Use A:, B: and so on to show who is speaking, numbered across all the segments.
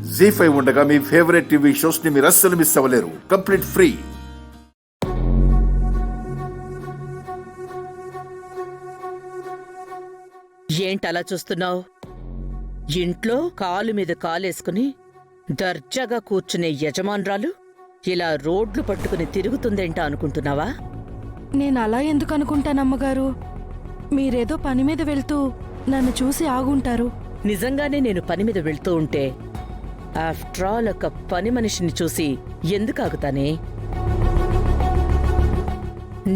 A: జీ5 ఉండగా మీ favourite TV shows ని మీరు అస్సలు మిస్ అవ్వలేరు. Complete free.
B: ఏంటలా చూస్తున్నావు? ఇంట్లో కాలు మీద కాలేసుకుని దర్జాగా కూర్చునే యజమానురాలు ఇలా రోడ్లు పట్టుకుని తిరుగుతుందేంటా అనుకుంటున్నావా?
C: నేను అలా ఎందుకు అనుకుంటానమ్మగారు? మీరేదో పని మీద వెళ్తూ నన్ను చూసి ఆగుంటారు.
B: నిజంగానే నేను పని మీద వెళ్తూ ఉంటే ఆఫ్టర్ ఆల్ ఒక పని మనిషిని చూసి ఎందుకు ఆగుతానే?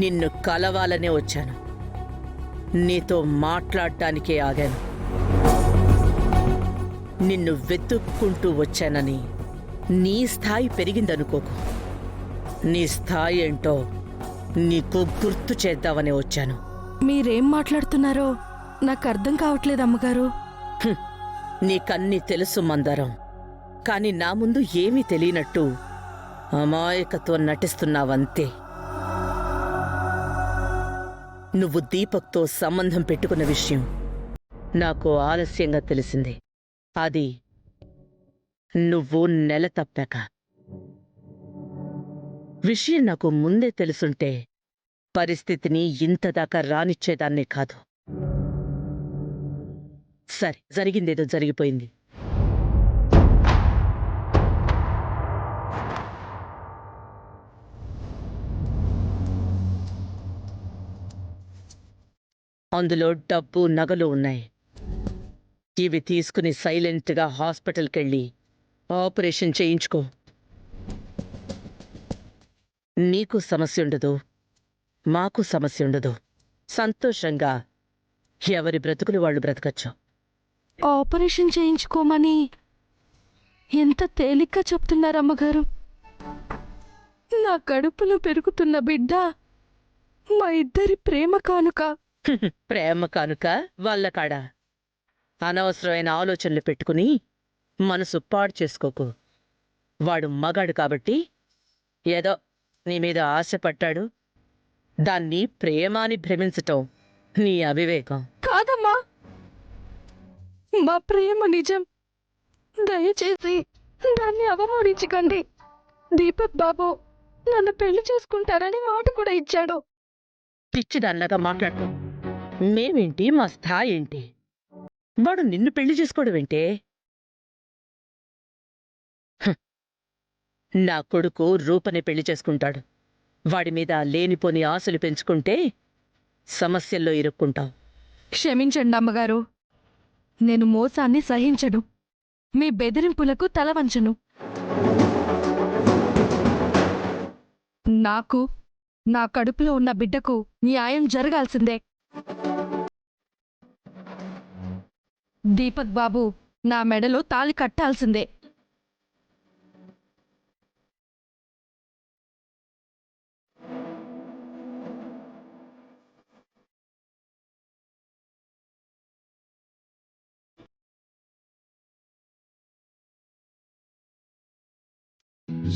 B: నిన్ను కలవాలనే వచ్చాను. నీతో మాట్లాడటానికే ఆగాను. నిన్ను వెతుక్కుంటూ వచ్చానని నీ స్థాయి పెరిగిందనుకోకు. నీ స్థాయి ఏంటో నీకు గుర్తు చేద్దామని వచ్చాను.
C: మీరేం మాట్లాడుతున్నారో నాకు అర్థం కావట్లేదు అమ్మగారు.
B: నీకన్నీ తెలుసు మందారం, కాని నా ముందు ఏమీ తెలియనట్టు అమాయకత్వం నటిస్తున్నావంతే. నువ్వు దీపక్తో సంబంధం పెట్టుకున్న విషయం నాకు ఆలస్యంగా తెలిసింది. అది నువ్వు నెల తప్పాక. విషయం నాకు ముందే తెలుసుంటే పరిస్థితిని ఇంతదాకా రానిచ్చేదాన్నే కాదు. సరే, జరిగిందేదో జరిగిపోయింది. అందులో డబ్బు, నగలు ఉన్నాయి. ఇవి తీసుకుని సైలెంట్గా హాస్పిటల్కెళ్ళి ఆపరేషన్ చేయించుకో. నీకు సమస్య ఉండదు, మాకు సమస్య ఉండదు. సంతోషంగా ఎవరి బ్రతుకులు వాళ్ళు బ్రతకచ్చు.
C: ఆపరేషన్ చేయించుకోమని ఎంత తేలిగ్గా చెప్తున్నారమ్మగారు. నా కడుపులో పెరుగుతున్న బిడ్డ మా ఇద్దరి ప్రేమ కానుక.
B: ప్రేమ కానుక వాళ్ళ కాడ. అనవసరమైన ఆలోచనలు పెట్టుకుని మనసు పాడు చేసుకోకు. వాడు మగాడు కాబట్టి ఏదో నీ మీద ఆశపడ్డాడు. దాన్ని ప్రేమ అని భ్రమించటం నీ అవివేకం.
C: కాదమ్మా, మా ప్రేమ నిజం. దయచేసి దాన్ని అవమానించకండి. దీపక్ బాబు నన్ను పెళ్లి చేసుకుంటారని మాట కూడా ఇచ్చాడు.
B: పిచ్చిదాన్నగా మాట్లాడుకో. మేమేంటి, మా స్థాయి ఏంటి? వాడు నిన్ను పెళ్లి చేసుకోవడం ఏంటే? నా కొడుకు రూపని పెళ్లి చేసుకుంటాడు. వాడి మీద లేనిపోని ఆశలు పెంచుకుంటే సమస్యల్లో ఇరుక్కుంటావు.
C: క్షమించండి అమ్మగారు, నేను మోసాన్ని సహించను. మీ బెదిరింపులకు తల వంచను. నాకు, నా కడుపులో ఉన్న బిడ్డకు న్యాయం జరగాల్సిందే. దీపక్ బాబు నా మెడలో తాళి కట్టాల్సిందే.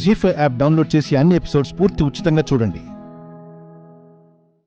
D: జీ5 యాప్ డౌన్లోడ్ చేసి అన్ని ఎపిసోడ్స్ పూర్తి ఉచితంగా చూడండి.